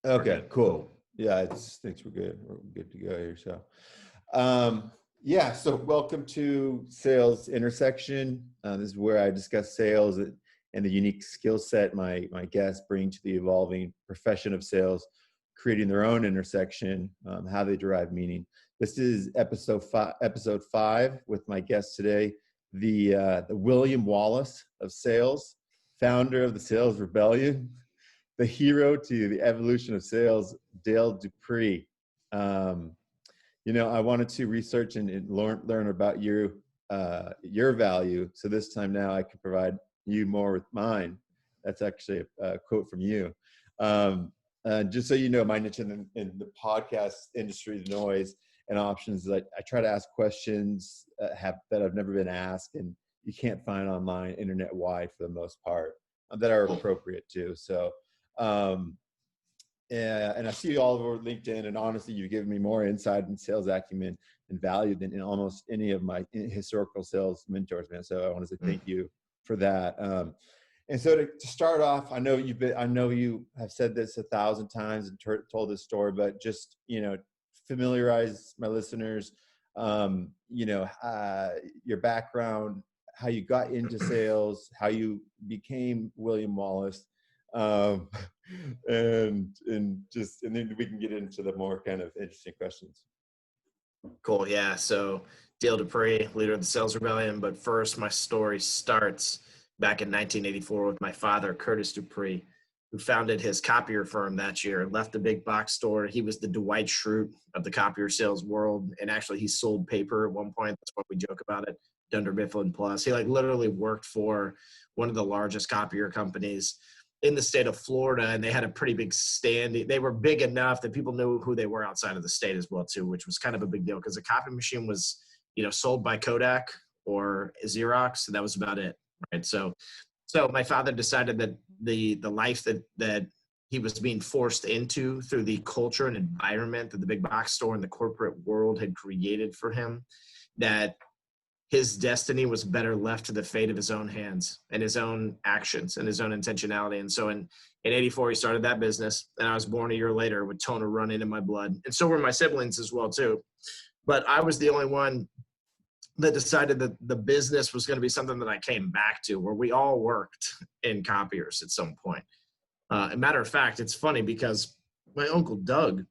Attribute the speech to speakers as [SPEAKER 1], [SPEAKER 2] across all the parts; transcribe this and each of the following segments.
[SPEAKER 1] Okay, cool. Yeah, thinks we're good. We're good to go here. So, yeah. So, welcome to Sales Intersection. This is where I discuss sales and the unique skill set my guests bring to the evolving profession of sales, creating their own intersection, how they derive meaning. This is episode five with my guest today, the William Wallace of sales, founder of the Sales Rebellion, the hero to the evolution of sales, Dale Dupree. I wanted to research and learn about your value. So this time now I can provide you more with mine. That's actually a quote from you. Just so you know, my niche in the podcast industry, the noise and options, is I try to ask questions that have never been asked and you can't find online, internet wide for the most part, that are appropriate too. So, and I see you all over LinkedIn, and honestly, you've given me more insight and sales acumen and value than in almost any of my historical sales mentors, man. So I want to say thank you for that. And so to start off, I know you have said this 1,000 times and told this story, but just, familiarize my listeners, your background, how you got into sales, how you became William Wallace, and then we can get into the more kind of interesting questions.
[SPEAKER 2] Cool. Yeah. So Dale Dupree, leader of the Sales Rebellion. But first, my story starts back in 1984 with my father, Curtis Dupree, who founded his copier firm that year and left the big box store. He was the Dwight Schrute of the copier sales world. And actually, he sold paper at one point. That's why we joke about it. Dunder Mifflin Plus. He literally worked for one of the largest copier companies in the state of Florida, and they had a pretty big standing. They were big enough that people knew who they were outside of the state as well too, which was kind of a big deal because the copy machine was, sold by Kodak or Xerox, and that was about it, right? So my father decided that the life that he was being forced into through the culture and environment that the big box store and the corporate world had created for him, that his destiny was better left to the fate of his own hands and his own actions and his own intentionality. And so in 84, he started that business, and I was born a year later with toner running in my blood. And so were my siblings as well too. But I was the only one that decided that the business was going to be something that I came back to, where we all worked in copiers at some point. A matter of fact, it's funny because my uncle Doug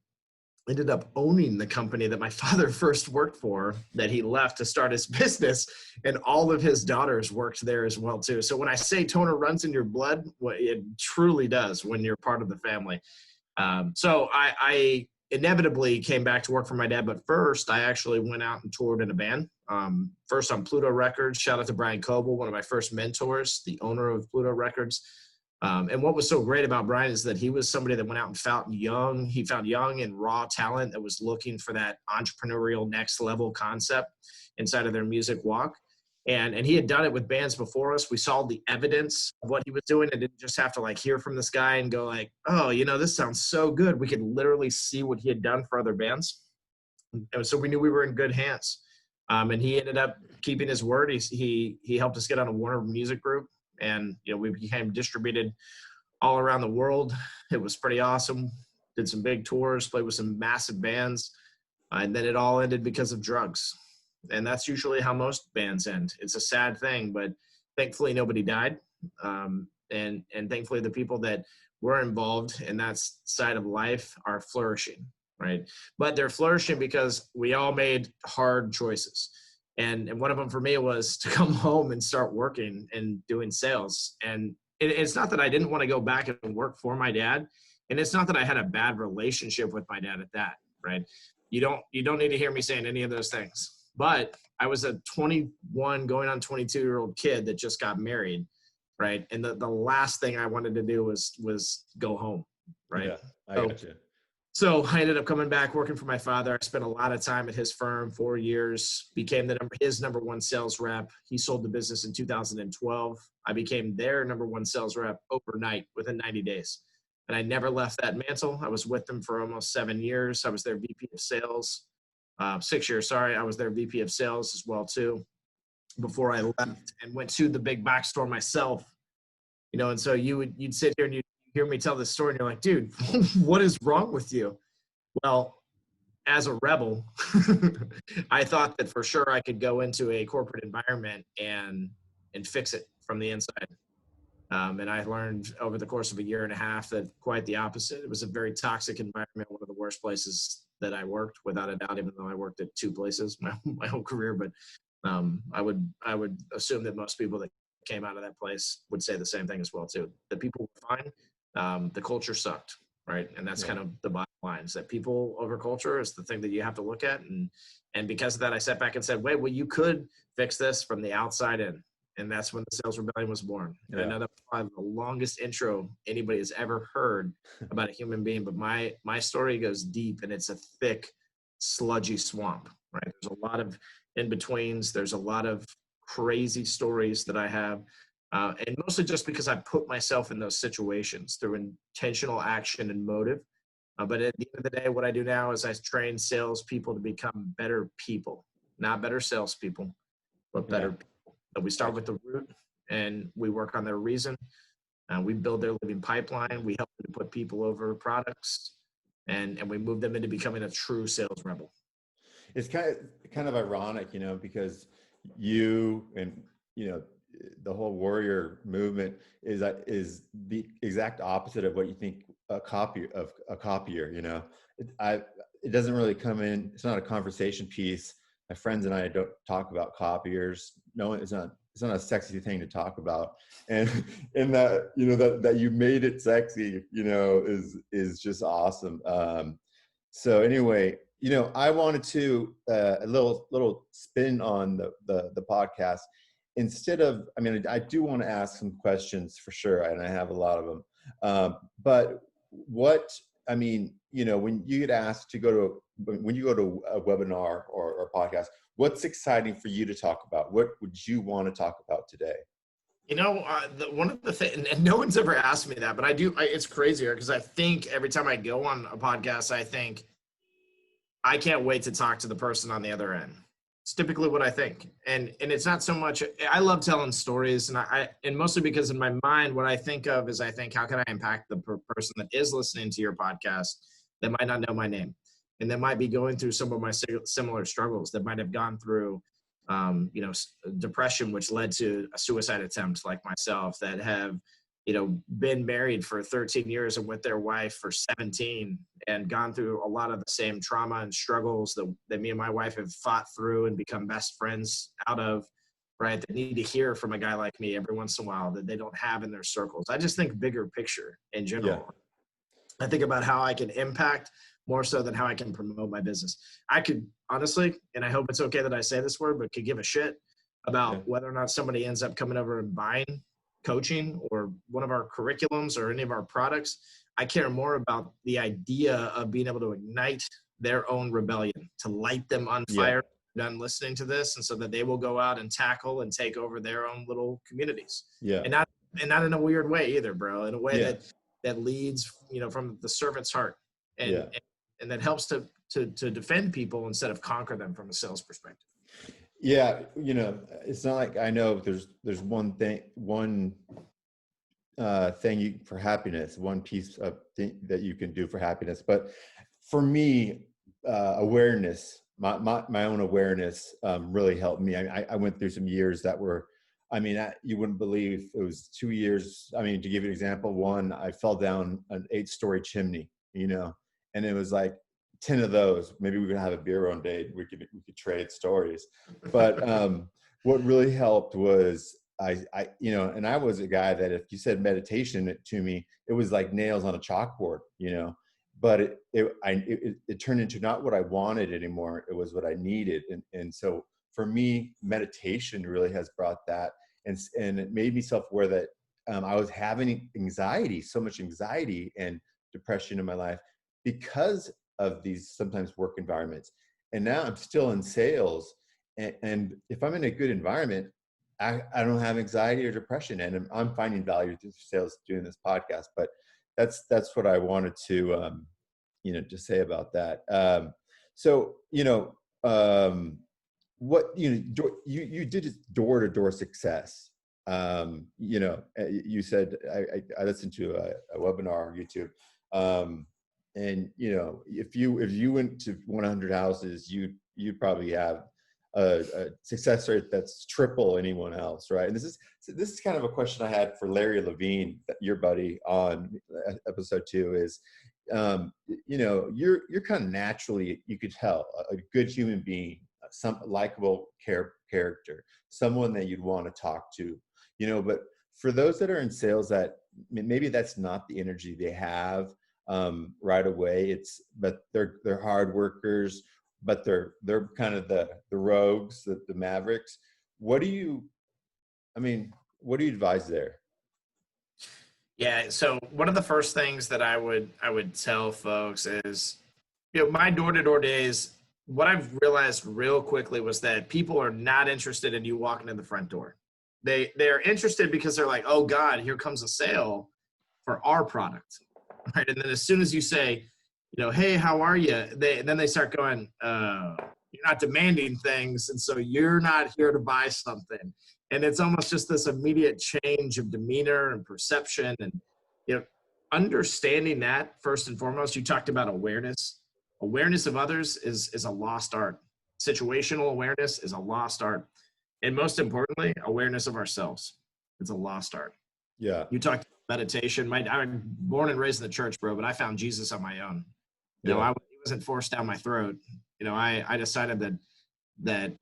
[SPEAKER 2] ended up owning the company that my father first worked for, that he left to start his business, and all of his daughters worked there as well too. So when I say toner runs in your blood, it truly does when you're part of the family. So I inevitably came back to work for my dad, but first I actually went out and toured in a band. First on Pluto Records. Shout out to Brian Coble, one of my first mentors, the owner of Pluto Records. And what was so great about Brian is that he was somebody that went out and found young and raw talent that was looking for that entrepreneurial next level concept inside of their music walk. And he had done it with bands before us. We saw the evidence of what he was doing and didn't just have to hear from this guy and go oh, this sounds so good. We could literally see what he had done for other bands. And so we knew we were in good hands. And he ended up keeping his word. He helped us get on a Warner Music Group. And, we became distributed all around the world. It was pretty awesome. Did some big tours, played with some massive bands. And then it all ended because of drugs. And that's usually how most bands end. It's a sad thing, but thankfully nobody died. And thankfully the people that were involved in that side of life are flourishing, right? But they're flourishing because we all made hard choices. And one of them for me was to come home and start working and doing sales. And it's not that I didn't want to go back and work for my dad. And it's not that I had a bad relationship with my dad at that, right? You don't need to hear me saying any of those things. But I was a 21 going on 22-year-old kid that just got married, right? And the last thing I wanted to do was go home, right?
[SPEAKER 1] Yeah, I got you.
[SPEAKER 2] So I ended up coming back working for my father. I spent a lot of time at his firm, 4 years, became his number one sales rep. He sold the business in 2012. I became their number one sales rep overnight within 90 days. And I never left that mantle. I was with them for almost 7 years. I was their VP of sales, 6 years, sorry. I was their VP of sales as well too, before I left and went to the big box store myself. And so you'd sit here and you'd hear me tell this story and you're like, dude, what is wrong with you? Well, as a rebel, I thought that for sure I could go into a corporate environment and fix it from the inside. And I learned over the course of a year and a half that quite the opposite. It was a very toxic environment, one of the worst places that I worked, without a doubt, even though I worked at two places my whole career. But I would assume that most people that came out of that place would say the same thing as well too. The people were fine. The culture sucked, right? And that's kind of the bottom line, is that people over culture is the thing that you have to look at. And because of that, I sat back and said, wait, well, you could fix this from the outside in. And that's when the Sales Rebellion was born. And I know that was probably the longest intro anybody has ever heard about a human being, but my story goes deep, and it's a thick, sludgy swamp, right? There's a lot of in-betweens. There's a lot of crazy stories that I have. And mostly just because I put myself in those situations through intentional action and motive. But at the end of the day, what I do now is I train salespeople to become better people, not better salespeople, but better people. So we start with the root, and we work on their reason. We build their living pipeline. We help them to put people over products, and we move them into becoming a true sales rebel.
[SPEAKER 1] It's kind of ironic, because you and, the whole warrior movement is the exact opposite of what you think a copier. It doesn't really come in. It's not a conversation piece. My friends and I don't talk about copiers. No, it's not a sexy thing to talk about. And that, that you made it sexy, is just awesome. So anyway, I wanted to a little spin on the podcast. Instead of, I do want to ask some questions for sure, and I have a lot of them. But when you get asked to when you go to a webinar or a podcast, what's exciting for you to talk about? What would you want to talk about today?
[SPEAKER 2] One of the things, and no one's ever asked me that, but it's crazier because I think every time I go on a podcast, I think, I can't wait to talk to the person on the other end. It's typically what I think. And it's not so much, I love telling stories, and mostly because in my mind, what I think of is how can I impact the person that is listening to your podcast that might not know my name, and that might be going through some of my similar struggles, that might have gone through, depression, which led to a suicide attempt, like myself, that have, been married for 13 years and with their wife for 17, and gone through a lot of the same trauma and struggles that me and my wife have fought through and become best friends out of, right? That need to hear from a guy like me every once in a while that they don't have in their circles. I just think bigger picture in general. Yeah. I think about how I can impact more so than how I can promote my business. I could honestly, and I hope it's okay that I say this word, but could give a shit about whether or not somebody ends up coming over and buying coaching or one of our curriculums or any of our products. I care more about the idea of being able to ignite their own rebellion, to light them on fire, done listening to this, and so that they will go out and tackle and take over their own little communities. And not in a weird way either, bro, in a way that leads, from the servant's heart, and that helps to defend people instead of conquer them from a sales perspective.
[SPEAKER 1] Yeah, it's not like I know there's one thing for happiness, one piece of thing that you can do for happiness. But for me, awareness, my own awareness really helped me. I went through some years that were, you wouldn't believe, it was 2 years. To give you an example, one, I fell down an 8-story chimney, and it was like 10 of those. Maybe we could have a beer one day. We could trade stories. But what really helped was and I was a guy that if you said meditation to me, it was like nails on a chalkboard, but it turned into not what I wanted anymore. It was what I needed. And so for me, meditation really has brought that, and it made me self-aware that I was having so much anxiety and depression in my life because of these sometimes work environments. And now I'm still in sales. And if I'm in a good environment, I don't have anxiety or depression, and I'm finding value through sales doing this podcast. But that's what I wanted to, to say about that. What, you did door-to-door success. You said I listened to a webinar on YouTube, and if you went to 100 houses, you'd probably have a success rate that's triple anyone else, right? And this is kind of a question I had for Larry Levine, your buddy, on episode 2. Is you're kind of naturally, you could tell, a good human being, some likable character, someone that you'd want to talk to, but for those that are in sales, that maybe that's not the energy they have right away. But they're hard workers, but they're kind of the rogues, the mavericks. What do you advise there?
[SPEAKER 2] Yeah. So one of the first things that I would tell folks is, my door-to-door days, what I've realized real quickly was that people are not interested in you walking in the front door. They're interested because they're like, oh God, here comes a sale for our product, right? And then as soon as you say, hey, how are you? Then they start going, you're not demanding things, and so you're not here to buy something. And it's almost just this immediate change of demeanor and perception. And understanding that, first and foremost, you talked about awareness. Awareness of others is a lost art. Situational awareness is a lost art. And most importantly, awareness of ourselves. It's a lost art.
[SPEAKER 1] Yeah.
[SPEAKER 2] You talked about meditation. I'm born and raised in the church, bro, but I found Jesus on my own. He wasn't forced down my throat. I decided that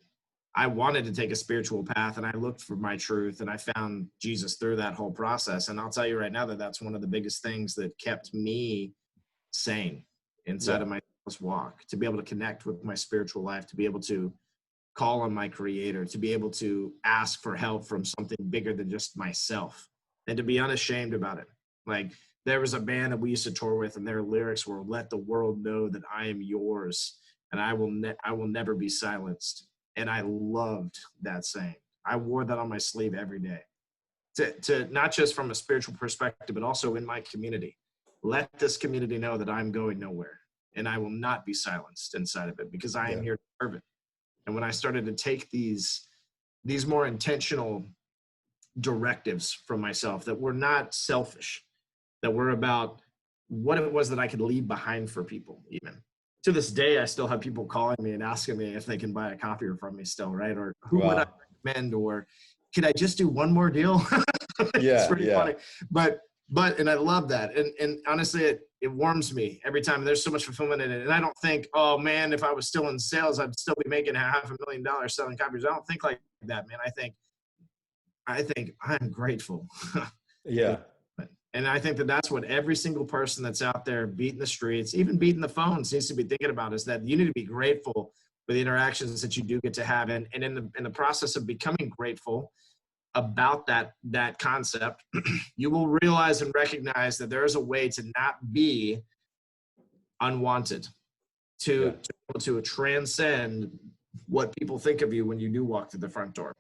[SPEAKER 2] I wanted to take a spiritual path, and I looked for my truth, and I found Jesus through that whole process. And I'll tell you right now that that's one of the biggest things that kept me sane inside of my walk, to be able to connect with my spiritual life, to be able to call on my creator, to be able to ask for help from something bigger than just myself, and to be unashamed about it. Like, there was a band that we used to tour with, and their lyrics were, "Let the world know that I am yours, and I will never be silenced." And I loved that saying. I wore that on my sleeve every day, to not just from a spiritual perspective, but also in my community. Let this community know that I'm going nowhere, and I will not be silenced inside of it, because I am here to serve it. And when I started to take these more intentional directives from myself that were not selfish, that were about what it was that I could leave behind for people, even to this day, I still have people calling me and asking me if they can buy a copier from me still, right? Or who would I recommend, or could I just do one more deal? It's pretty funny. But and I love that. And honestly, it warms me every time. There's so much fulfillment in it. And I don't think, oh man, if I was still in sales, I'd still be making $500,000 selling copiers. I don't think like that, man. I think I'm grateful.
[SPEAKER 1] Yeah.
[SPEAKER 2] And I think that that's what every single person that's out there beating the streets, even beating the phones, needs to be thinking about, is that you need to be grateful for the interactions that you do get to have. And in the process of becoming grateful about that concept, you will realize and recognize that there is a way to not be unwanted, to transcend what people think of you when you do walk through the front door.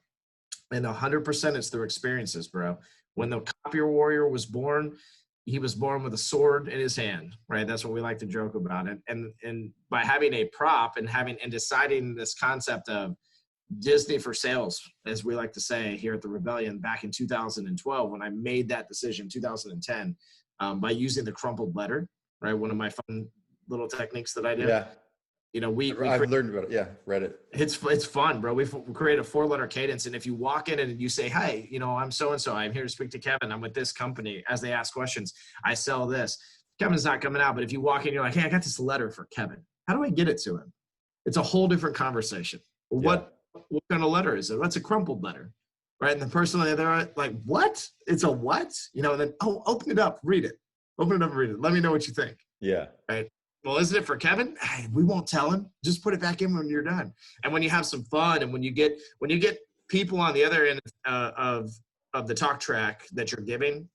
[SPEAKER 2] And 100% it's through experiences, bro. When the copier warrior was born, he was born with a sword in his hand, right? That's what we like to joke about. And by having a prop and deciding this concept of Disney for sales, as we like to say here at the Rebellion, back in 2012, when I made that decision, 2010, by using the crumpled letter, right? One of my fun little techniques that I did.
[SPEAKER 1] Yeah.
[SPEAKER 2] I've
[SPEAKER 1] learned about it. Yeah, read it.
[SPEAKER 2] It's fun, bro. We create a 4-letter cadence, and if you walk in and you say, "Hi, I'm so and so. I'm here to speak to Kevin. I'm with this company." As they ask questions, I sell this. Kevin's not coming out, but if you walk in, you're like, "Hey, I got this letter for Kevin. How do I get it to him?" It's a whole different conversation. What kind of letter is it? That's a crumpled letter, right? And the person they're like, "What? It's a what?" And then, "Oh, open it up, read it. Open it up and read it. Let me know what you think."
[SPEAKER 1] Yeah.
[SPEAKER 2] Right. Well, isn't it for Kevin? Hey, we won't tell him. Just put it back in when you're done. And when you have some fun, and when you get people on the other end of the talk track that you're giving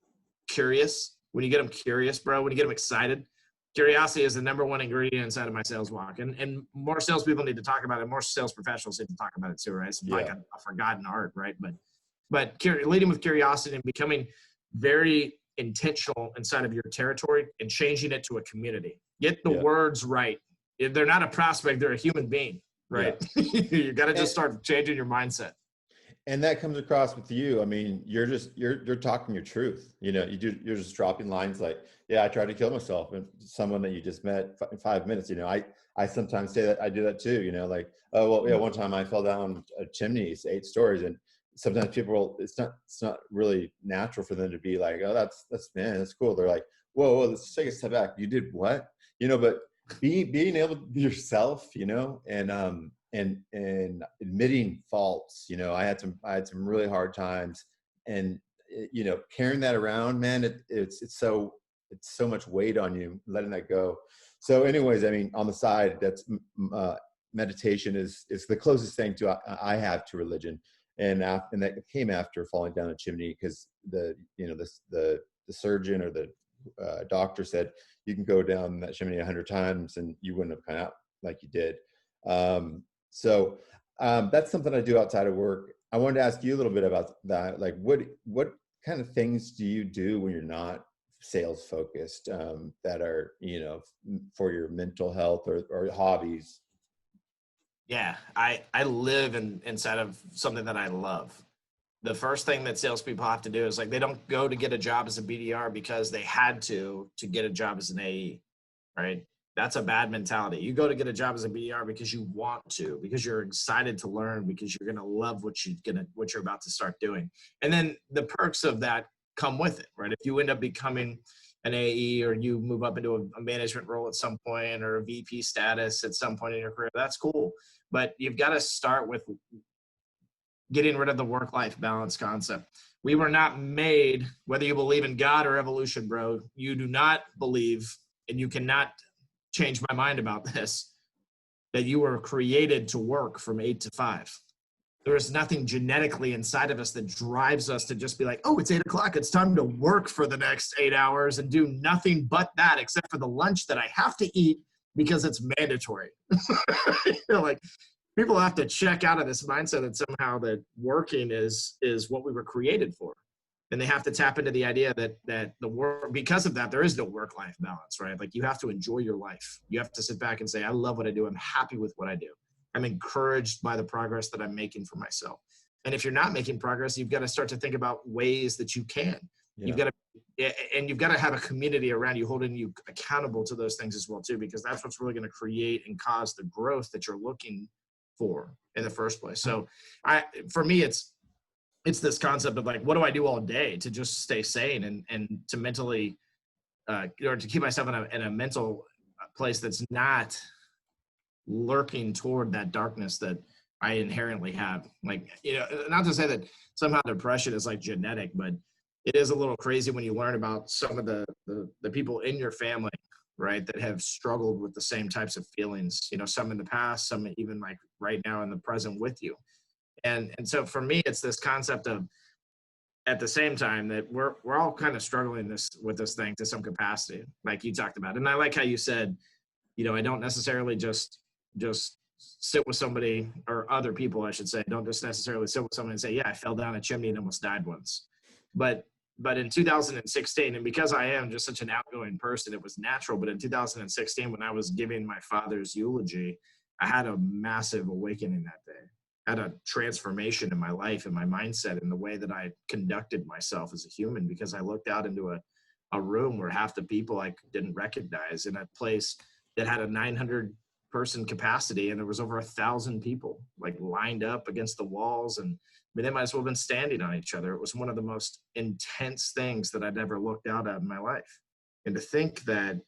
[SPEAKER 2] curious, when you get them curious, bro, when you get them excited, curiosity is the number one ingredient inside of my sales walk. And more salespeople need to talk about it. More sales professionals need to talk about it too, right? It's like a forgotten art, right? But leading with curiosity and becoming very intentional inside of your territory and changing it to a community. Get the words right. If they're not a prospect, they're a human being, right? You got to just start changing your mindset.
[SPEAKER 1] and that comes across with you. I mean, you're talking your truth. You're just dropping lines like, yeah, I tried to kill myself, and someone that you just met in 5 minutes. I sometimes say that I do that too. Like, oh well, yeah, one time I fell down a chimneys, 8 stories, and sometimes people, it's not really natural for them to be like, oh, that's man, that's cool. They're like, whoa, let's take a step back. You did what? But being able to be yourself, and admitting faults. I had some really hard times, and carrying that around, man, it's so much weight on you, letting that go. So anyways, I mean, on the side, that's meditation is the closest thing to I have to religion. And that came after falling down a chimney, because the surgeon or the doctor said you can go down that chimney 100 times and you wouldn't have come out like you did. So that's something I do outside of work. I wanted to ask you a little bit about that. Like, what kind of things do you do when you're not sales focused, that are for your mental health or hobbies?
[SPEAKER 2] Yeah, I live inside of something that I love. The first thing that salespeople have to do is, like, they don't go to get a job as a BDR because they had to get a job as an AE, right? That's a bad mentality. You go to get a job as a BDR because you want to, because you're excited to learn, because you're gonna love what you're about to start doing, and then the perks of that come with it, right? If you end up becoming an AE, or you move up into a management role at some point, or a VP status at some point in your career, that's cool. But you've got to start with getting rid of the work-life balance concept. We were not made, whether you believe in God or evolution, bro, you do not believe, and you cannot change my mind about this, that you were created to work from 8 to 5. There is nothing genetically inside of us that drives us to just be like, oh, it's 8 o'clock, it's time to work for the next 8 hours and do nothing but that, except for the lunch that I have to eat because it's mandatory. Like, people have to check out of this mindset that somehow that working is what we were created for. And they have to tap into the idea that the work, because of that, there is no work-life balance, right? Like, you have to enjoy your life. You have to sit back and say, I love what I do. I'm happy with what I do. I'm encouraged by the progress that I'm making for myself. And if you're not making progress, you've got to start to think about ways that you can.
[SPEAKER 1] Yeah.
[SPEAKER 2] You've got to have a community around you holding you accountable to those things as well too, because that's what's really going to create and cause the growth that you're looking for in the first place. So for me, it's this concept of, like, what do I do all day to just stay sane and to mentally, or to keep myself in a mental place that's not lurking toward that darkness that I inherently have. Like, not to say that somehow depression is like genetic, but it is a little crazy when you learn about some of the people in your family, right, that have struggled with the same types of feelings, some in the past, some even like right now in the present with you. And so for me, it's this concept of, at the same time, that we're all kind of struggling with this thing to some capacity, like you talked about. And I like how you said, I don't necessarily just sit with somebody, or other people, I should say, don't just necessarily sit with someone and say, yeah, I fell down a chimney and almost died once. But in 2016, and because I am just such an outgoing person, it was natural. But in 2016, when I was giving my father's eulogy, I had a massive awakening that day. I had a transformation in my life and my mindset and the way that I conducted myself as a human, because I looked out into a room where half the people I didn't recognize, in a place that had a 900 person capacity, and there was over 1,000 people, like, lined up against the walls, and they might as well have been standing on each other. It was one of the most intense things that I'd ever looked out at in my life. And to think that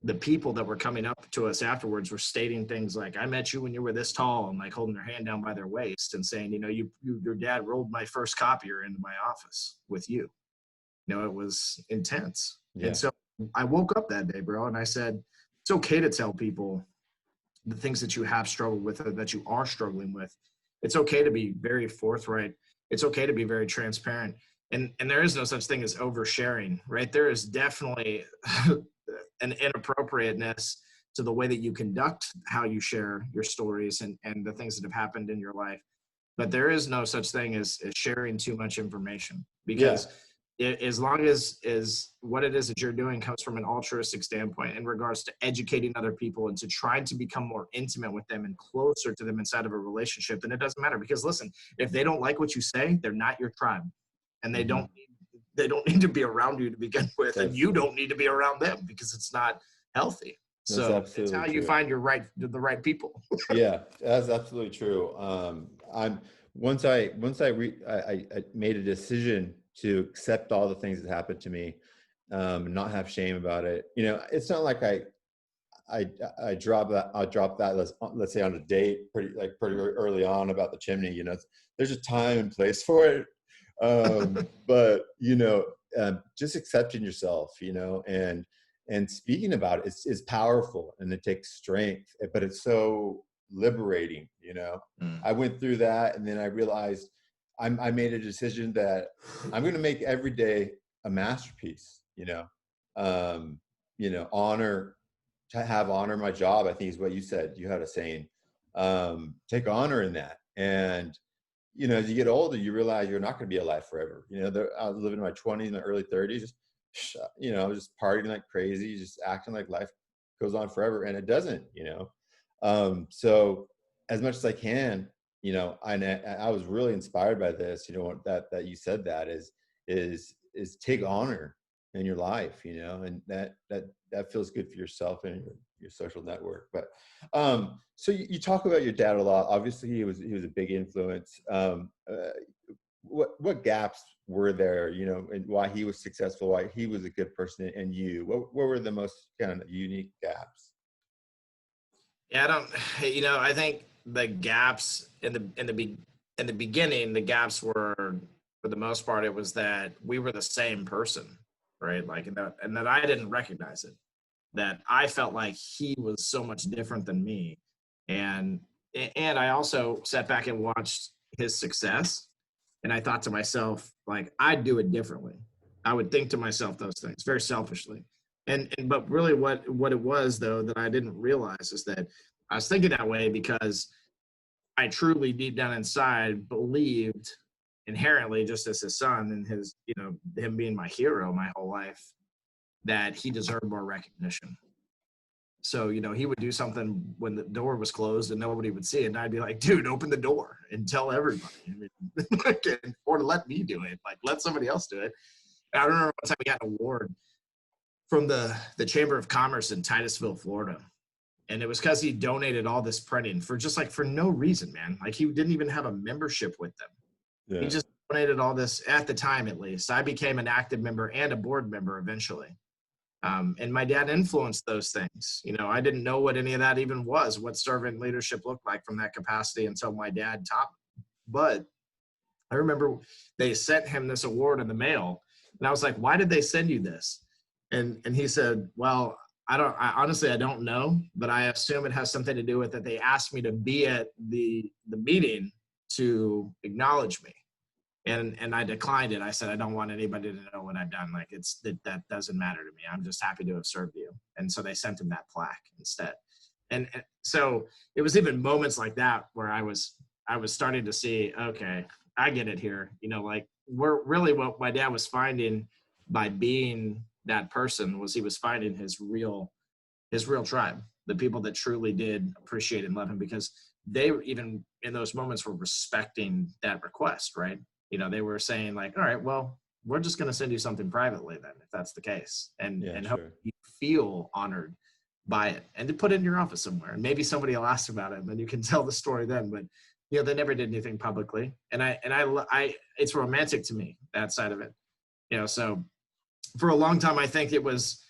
[SPEAKER 2] the people that were coming up to us afterwards were stating things like, I met you when you were this tall, and like holding their hand down by their waist and saying, your dad rolled my first copier into my office with you. It was intense. Yeah. And so I woke up that day, bro, and I said, it's okay to tell people the things that you have struggled with, or that you are struggling with. It's okay to be very forthright. It's okay to be very transparent. And there is no such thing as oversharing, right? There is definitely an inappropriateness to the way that you conduct how you share your stories and the things that have happened in your life. But there is no such thing as sharing too much information, because as long as what it is that you're doing comes from an altruistic standpoint in regards to educating other people and to trying to become more intimate with them and closer to them inside of a relationship, then it doesn't matter. Because listen, if they don't like what you say, they're not your tribe, and
[SPEAKER 1] Mhm.
[SPEAKER 2] they don't need to be around you to begin with, and
[SPEAKER 1] That's
[SPEAKER 2] you don't need to be around them because it's not healthy.
[SPEAKER 1] that's
[SPEAKER 2] So it's
[SPEAKER 1] absolutely
[SPEAKER 2] how you
[SPEAKER 1] true.
[SPEAKER 2] find the right people.
[SPEAKER 1] Yeah, that's absolutely true. I'm once I made a decision to accept all the things that happened to me, and not have shame about it. You know, it's not like I I dropped that, let's say on a date pretty early on about the chimney. You know, there's a time and place for it. But you know, just accepting yourself, you know, and speaking about it is powerful, and it takes strength, but it's so liberating, you know.
[SPEAKER 2] Mm.
[SPEAKER 1] I went through that, and then I realized I made a decision that I'm going to make every day a masterpiece, um, honor, to have honor my job, I think is what you said. You had a saying, take honor in that. And you know, as you get older, you realize you're not going to be alive forever. You know, I was living in my 20s and the early 30s, you know, just partying like crazy, just acting like life goes on forever, and it doesn't. You know, so as much as I can, you know, I was really inspired by this. You know, that you said that is take honor in your life. You know, and that feels good for yourself and your social network. But so you talk about your dad a lot. Obviously, he was a big influence. What gaps were there, you know, and why he was successful, why he was a good person, and you? What were the most kind of unique gaps?
[SPEAKER 2] Yeah, I don't. I think the gaps in the beginning, the gaps were, for the most part, it was that we were the same person, right? Like, and that I didn't recognize it. That I felt like he was so much different than me, and and I also sat back and watched his success, and I thought to myself, like, I'd do it differently. I would think to myself those things very selfishly. And but really what it was, though, that I didn't realize is that I was thinking that way because I truly deep down inside believed inherently, just as his son and his, him being my hero my whole life, that he deserved more recognition. So, he would do something when the door was closed and nobody would see it. And I'd be like, dude, open the door and tell everybody. I mean, or let me do it. Like, let somebody else do it. And I remember one time we got an award from the Chamber of Commerce in Titusville, Florida. And it was because he donated all this printing for just like for no reason, man. Like, he didn't even have a membership with them. He
[SPEAKER 1] Yeah.
[SPEAKER 2] just donated all this at the time, at least. I became an active member and a board member eventually. And my dad influenced those things. I didn't know what any of that even was, what servant leadership looked like from that capacity until my dad taught me. But I remember they sent him this award in the mail, and I was like, "Why did they send you this?" And he said, "Well, I honestly I don't know, but I assume it has something to do with that they asked me to be at the meeting to acknowledge me." And I declined it. I said, I don't want anybody to know what I've done. Like, that doesn't matter to me. I'm just happy to have served you. And so they sent him that plaque instead. And so it was even moments like that where I was starting to see, okay, I get it here. Like, we're really, what my dad was finding by being that person was he was finding his real tribe, the people that truly did appreciate and love him, because they were, even in those moments, were respecting that request, right? They were saying, like, all right, well, we're just going to send you something privately then, if that's the case,
[SPEAKER 1] Yeah,
[SPEAKER 2] and hope
[SPEAKER 1] sure.
[SPEAKER 2] you feel honored by it, and to put it in your office somewhere, and maybe somebody will ask about it, and then you can tell the story then. But they never did anything publicly, and I it's romantic to me, that side of it. So for a long time, I think it was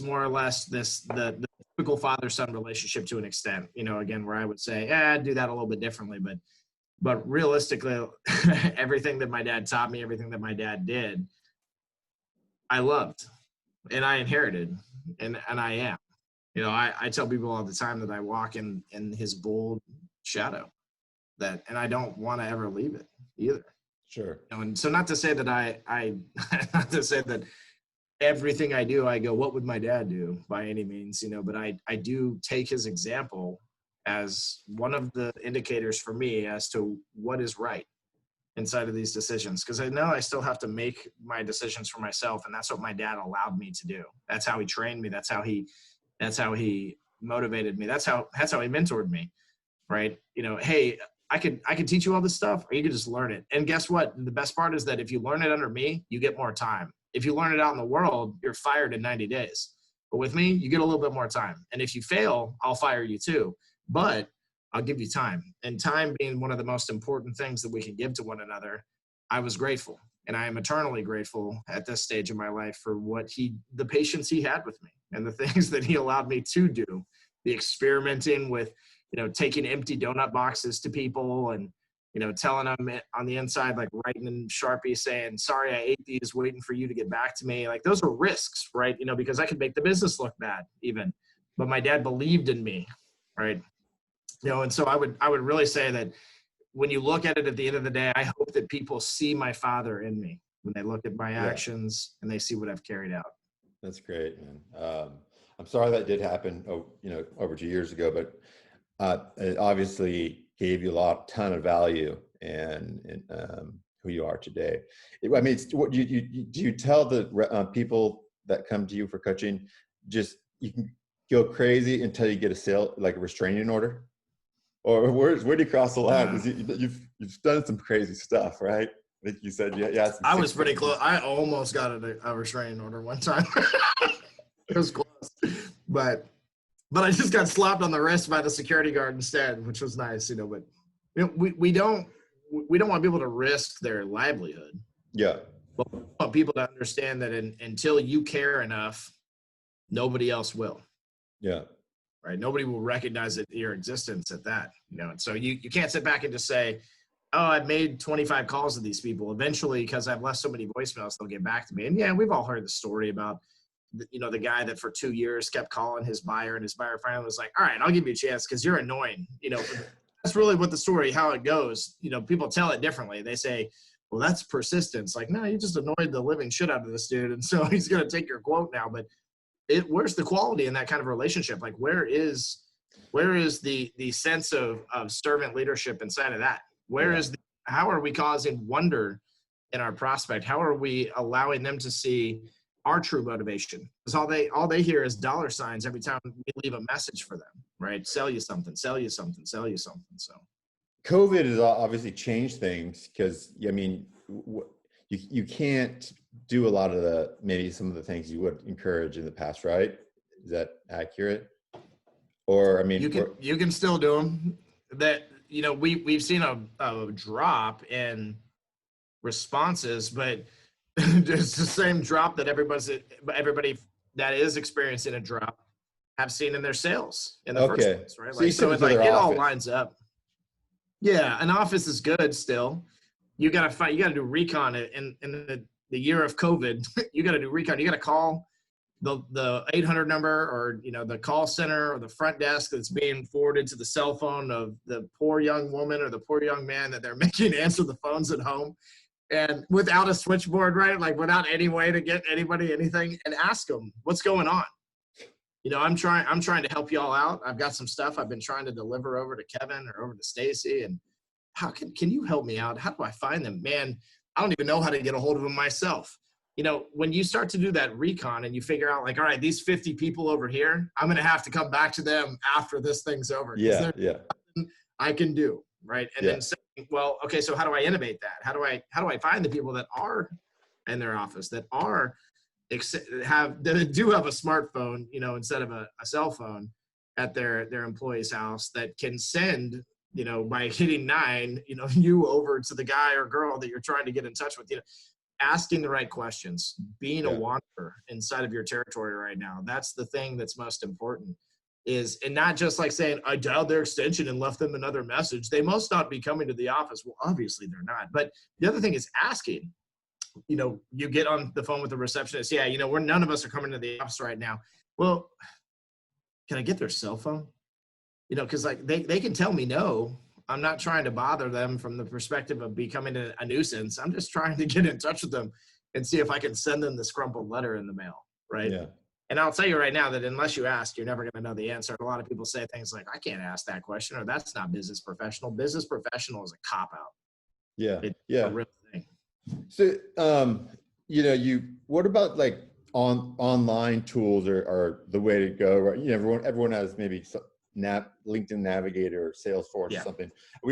[SPEAKER 2] more or less the typical father-son relationship to an extent, again, where I would say, I'd do that a little bit differently. But realistically, everything that my dad taught me, everything that my dad did, I loved and I inherited, and I am. I tell people all the time that I walk in his bold shadow, and I don't want to ever leave it either.
[SPEAKER 1] Sure.
[SPEAKER 2] And so, not to say that I not to say that everything I do, I go, what would my dad do, by any means, but I do take his example as one of the indicators for me as to what is right. inside of these decisions, because I know I still have to make my decisions for myself, and that's what my dad allowed me to do. That's how he trained me. That's how he motivated me. That's how he mentored me, right? Hey, I could teach you all this stuff, or you could just learn it. And guess what? The best part is that if you learn it under me, you get more time. If you learn it out in the world, you're fired in 90 days. But with me, you get a little bit more time. And if you fail, I'll fire you too. But I'll give you time. And time being one of the most important things that we can give to one another, I was grateful. And I am eternally grateful at this stage of my life for the patience he had with me and the things that he allowed me to do, the experimenting with, taking empty donut boxes to people and, telling them on the inside, like writing in Sharpie saying, sorry, I ate these, waiting for you to get back to me. Like those were risks, right? Because I could make the business look bad even, but my dad believed in me, right? And so I would really say that when you look at it at the end of the day, I hope that people see my father in me when they look at my actions and they see what I've carried out.
[SPEAKER 1] That's great, man. I'm sorry that did happen, over 2 years ago, but it obviously gave you a ton of value and who you are today. I mean, do you tell the people that come to you for coaching, just you can go crazy until you get a restraining order? Or where do you cross the line? Because you've done some crazy stuff, right? I think you said, yeah.
[SPEAKER 2] I was pretty close. I almost got a restraining order one time. It was close, but I just got slapped on the wrist by the security guard instead, which was nice, But we don't want people to risk their livelihood.
[SPEAKER 1] Yeah.
[SPEAKER 2] But we want people to understand that until you care enough, nobody else will.
[SPEAKER 1] Yeah.
[SPEAKER 2] Right. Nobody will recognize your existence at that, And so you can't sit back and just say, oh, I've made 25 calls to these people. Eventually, because I've left so many voicemails, they'll get back to me. And yeah, we've all heard the story about, the guy that for 2 years kept calling his buyer, and his buyer finally was like, all right, I'll give you a chance because you're annoying. That's really what the story, how it goes. People tell it differently. They say, well, that's persistence. Like, no, you just annoyed the living shit out of this dude. And so he's going to take your quote now. But where's the quality in that kind of relationship? Like, where is the sense of servant leadership inside of that? How are we causing wonder in our prospect? How are we allowing them to see our true motivation? Because all they hear is dollar signs every time we leave a message for them, right? Sell you something, sell you something, sell you something. So
[SPEAKER 1] COVID has obviously changed things because, I mean, you can't do a lot of maybe some of the things you would encourage in the past, right? Is that accurate? Or, I mean,
[SPEAKER 2] you can still do them. That, we've seen a drop in responses, but it's the same drop that everybody that is experiencing a drop have seen in their sales in the first place, right? So it all lines up. Yeah, an office is good still. You gotta do recon in the year of COVID. You gotta do recon. You gotta call the 800 number, or the call center, or the front desk that's being forwarded to the cell phone of the poor young woman or the poor young man that they're making answer the phones at home, and without a switchboard, right? Like without any way to get anybody anything, and ask them what's going on. I'm trying to help y'all out. I've got some stuff I've been trying to deliver over to Kevin or over to Stacy, and how can you help me out? How do I find them? Man, I don't even know how to get a hold of them myself. When you start to do that recon and you figure out, like, all right, these 50 people over here, I'm going to have to come back to them after this thing's over.
[SPEAKER 1] Yeah.
[SPEAKER 2] I can do, right? And then saying, well, okay, so how do I innovate that? How do I find the people that are in their office, that do have a smartphone, instead of a cell phone at their employee's house, that can send, by hitting 9, you over to the guy or girl that you're trying to get in touch with, asking the right questions, being a wanderer inside of your territory right now. That's the thing that's most important, and not just like saying, I dialed their extension and left them another message. They must not be coming to the office. Well, obviously they're not. But the other thing is asking. You get on the phone with the receptionist. Yeah, none of us are coming to the office right now. Well, can I get their cell phone? Because like they can tell me no. I'm not trying to bother them from the perspective of becoming a nuisance. I'm just trying to get in touch with them and see if I can send them the scrumpled letter in the mail, right? Yeah. And I'll tell you right now that unless you ask, you're never going to know the answer. A lot of people say things like, I can't ask that question, or that's not business professional. Business professional is a cop-out.
[SPEAKER 1] Yeah.
[SPEAKER 2] It's a
[SPEAKER 1] Yeah.
[SPEAKER 2] real thing.
[SPEAKER 1] So, what about like online tools are the way to go, right? Everyone has maybe some LinkedIn Navigator or Salesforce or
[SPEAKER 2] Yeah.
[SPEAKER 1] something.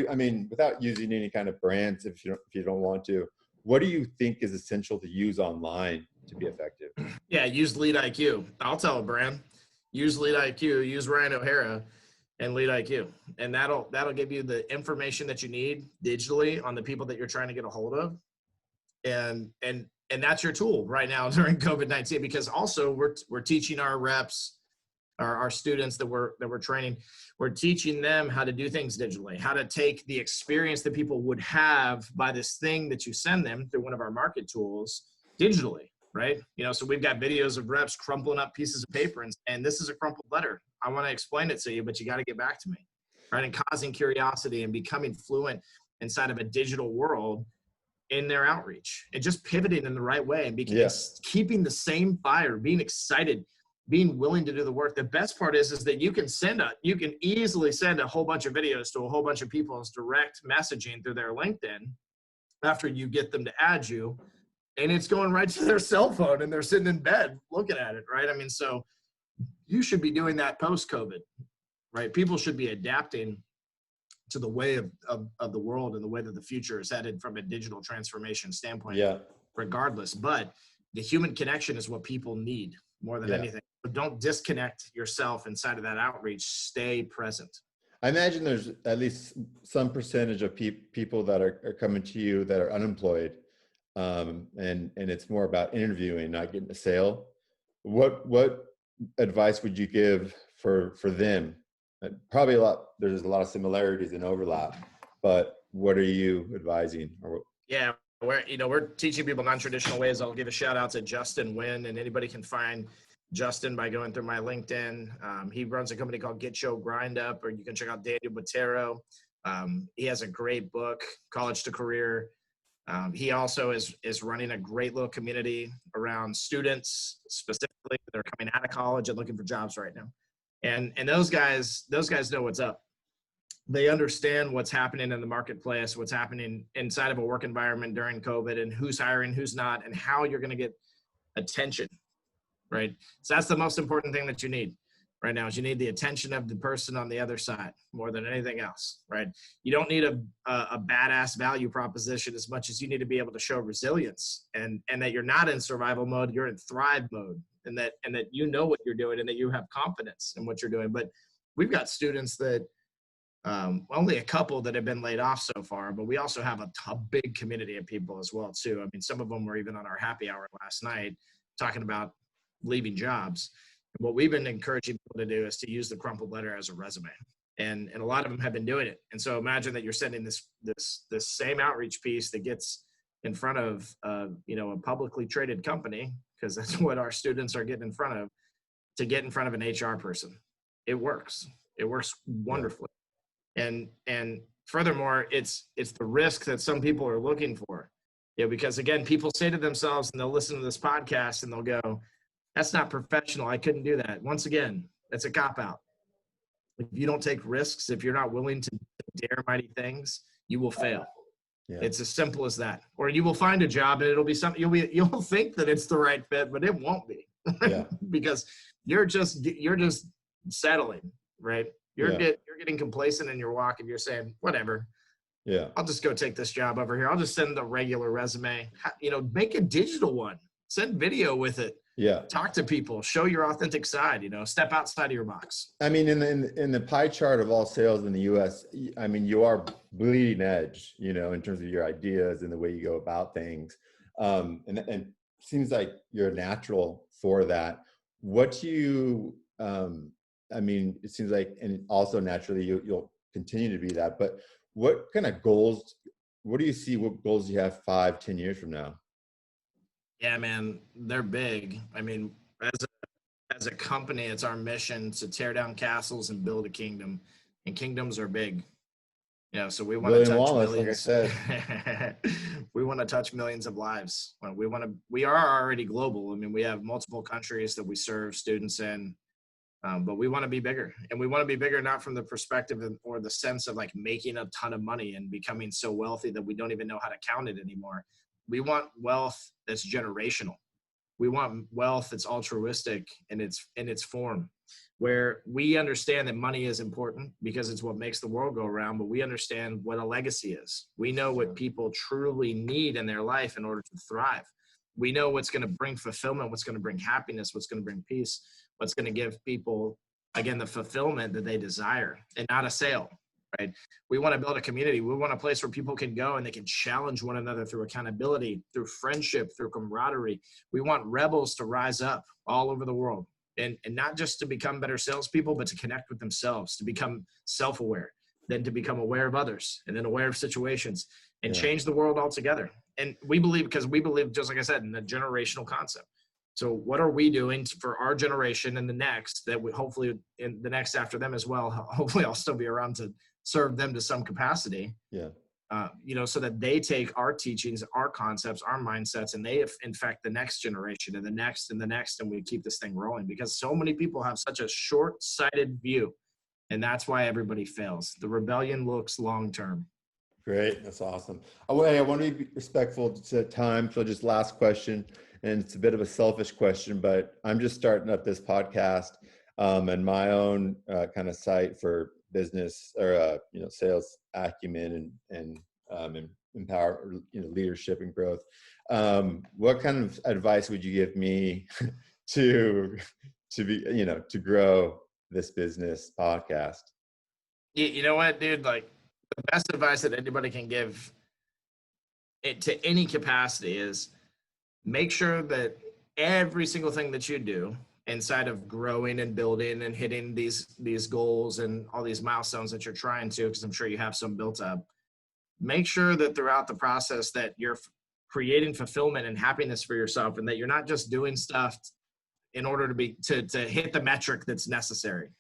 [SPEAKER 1] I mean, without using any kind of brands, if you don't want to, what do you think is essential to use online to be effective?
[SPEAKER 2] Yeah, use Lead IQ. I'll tell a brand. Use Lead IQ, use Ryan O'Hara and Lead IQ. And that'll give you the information that you need digitally on the people that you're trying to get a hold of. And that's your tool right now during COVID-19, because also we're teaching our reps, our students that we're training, we're teaching them how to do things digitally, how to take the experience that people would have by this thing that you send them through one of our market tools digitally, right? So we've got videos of reps crumpling up pieces of paper and this is a crumpled letter. I want to explain it to you, but you got to get back to me, right? And causing curiosity and becoming fluent inside of a digital world in their outreach and just pivoting in the right way and keeping the same fire, being excited, being willing to do the work. The best part is that you can easily send a whole bunch of videos to a whole bunch of people as direct messaging through their LinkedIn after you get them to add you, and it's going right to their cell phone and they're sitting in bed looking at it, right? I mean, so you should be doing that post-COVID, right? People should be adapting to the way of the world and the way that the future is headed from a digital transformation standpoint, regardless. But the human connection is what people need more than anything. So don't disconnect yourself inside of that outreach. Stay present.
[SPEAKER 1] I imagine there's at least some percentage of people that are coming to you that are unemployed, and it's more about interviewing, not getting a sale. What advice would you give for them? Probably there's a lot of similarities and overlap, but what are you advising?
[SPEAKER 2] Yeah, we're teaching people non-traditional ways. I'll give a shout out to Justin Wynn, and anybody can find Justin by going through my LinkedIn. He runs a company called Get Show Grind Up, or you can check out Daniel Botero. He has a great book, College to Career. He also is running a great little community around students specifically that are coming out of college and looking for jobs right now. And those guys know what's up. They understand what's happening in the marketplace, what's happening inside of a work environment during COVID, and who's hiring, who's not, and how you're going to get attention, right? So that's the most important thing that you need right now is you need the attention of the person on the other side more than anything else, right? You don't need a badass value proposition as much as you need to be able to show resilience and that you're not in survival mode, you're in thrive mode, and that you know what you're doing and that you have confidence in what you're doing. But we've got students that only a couple that have been laid off so far, but we also have a big community of people as well too. I mean, some of them were even on our happy hour last night talking about leaving jobs. And what we've been encouraging people to do is to use the crumpled letter as a resume. And a lot of them have been doing it. And so imagine that you're sending this same outreach piece that gets in front of a publicly traded company, because that's what our students are getting in front of, to get in front of an HR person. It works. It works wonderfully. And furthermore, it's the risk that some people are looking for. Because again, people say to themselves, and they'll listen to this podcast and they'll go, that's not professional. I couldn't do that. Once again, that's a cop-out. If you don't take risks, if you're not willing to dare mighty things, you will fail. Yeah. It's as simple as that. Or you will find a job and it'll be something you'll think that it's the right fit, but it won't be. Yeah. Because you're just settling, right? You're getting complacent in your walk and you're saying, whatever. Yeah. I'll just go take this job over here. I'll just send a regular resume. Make a digital one. Send video with it. Yeah. Talk to people. Show your authentic side. Step outside of your box.
[SPEAKER 1] I mean, in the pie chart of all sales in the U.S., I mean, you are bleeding edge, in terms of your ideas and the way you go about things. And seems like you're natural for that. What do you, I mean, it seems like, and also naturally you'll continue to be that, but what kind of goals, what do you see, what goals do you have 5-10 years from now?
[SPEAKER 2] Yeah, man, they're big. I mean, as a company, it's our mission to tear down castles and build a kingdom, and kingdoms are big. So we want to touch
[SPEAKER 1] Wallace,
[SPEAKER 2] millions.
[SPEAKER 1] like I said.
[SPEAKER 2] We want to touch millions of lives. We are already global. I mean, we have multiple countries that we serve students in. But we want to be bigger, and we want to be bigger not from the perspective or the sense of like making a ton of money and becoming so wealthy that we don't even know how to count it anymore. We want wealth that's generational. We want wealth that's altruistic in its form, where we understand that money is important because it's what makes the world go around, but we understand what a legacy is. We know what people truly need in their life in order to thrive. We know what's going to bring fulfillment, what's going to bring happiness, what's going to bring peace, what's going to give people, again, the fulfillment that they desire, and not a sale, right? We want to build a community. We want a place where people can go and they can challenge one another through accountability, through friendship, through camaraderie. We want rebels to rise up all over the world, and not just to become better salespeople, but to connect with themselves, to become self-aware, then to become aware of others, and then aware of situations, and change the world altogether. And we believe, because we believe, just like I said, in the generational concept. So what are we doing for our generation and the next, that we hopefully in the next after them as well, hopefully I'll still be around to serve them to some capacity. So that they take our teachings, our concepts, our mindsets, and they infect the next generation and the next and the next, and we keep this thing rolling, because so many people have such a short-sighted view, and that's why everybody fails. The rebellion looks long-term.
[SPEAKER 1] Great. That's awesome. I want to be respectful to time. So just last question, and it's a bit of a selfish question, but I'm just starting up this podcast and my own kind of site for business or, sales acumen and empower, leadership and growth. What kind of advice would you give me to to grow this business podcast?
[SPEAKER 2] You know what, dude? Like, the best advice that anybody can give it to any capacity is make sure that every single thing that you do inside of growing and building and hitting these goals and all these milestones that you're trying to, because I'm sure you have some built up, make sure that throughout the process that you're creating fulfillment and happiness for yourself, and that you're not just doing stuff in order to hit the metric that's necessary.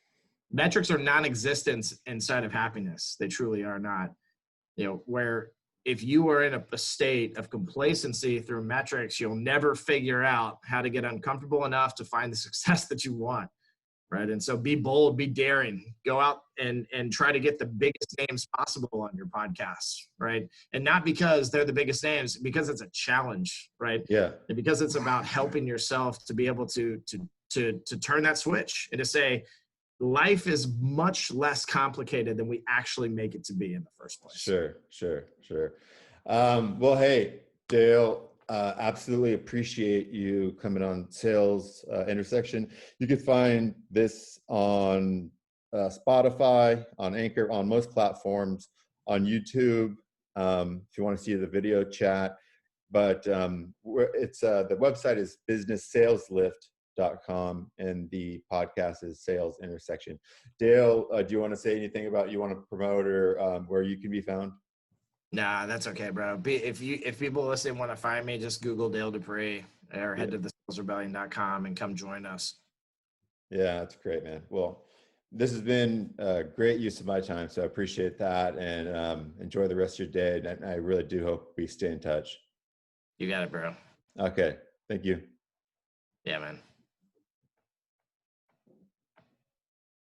[SPEAKER 2] Metrics are non-existent inside of happiness. They truly are not. Where if you are in a state of complacency through metrics, you'll never figure out how to get uncomfortable enough to find the success that you want, right? And so be bold, be daring, go out and try to get the biggest names possible on your podcast, right? And not because they're the biggest names, because it's a challenge, right?
[SPEAKER 1] Yeah.
[SPEAKER 2] And because it's about helping yourself to be able to turn that switch and to say, life is much less complicated than we actually make it to be in the first place.
[SPEAKER 1] Sure. Well, hey, Dale, absolutely appreciate you coming on Sales Intersection. You can find this on Spotify, on Anchor, on most platforms, on YouTube, if you want to see the video chat. But it's the website is businesssaleslift.com, and the podcast is Sales Intersection. Dale, do you want to say anything about you want to promote or where you can be found?
[SPEAKER 2] Nah, that's okay, bro. If people listening want to find me, just Google Dale Dupree or head to thesalesrebellion.com and come join us.
[SPEAKER 1] Yeah, that's great, man. Well, this has been a great use of my time, so I appreciate that, and enjoy the rest of your day. And I really do hope we stay in touch.
[SPEAKER 2] You got it, bro.
[SPEAKER 1] Okay, thank you.
[SPEAKER 2] Yeah, man.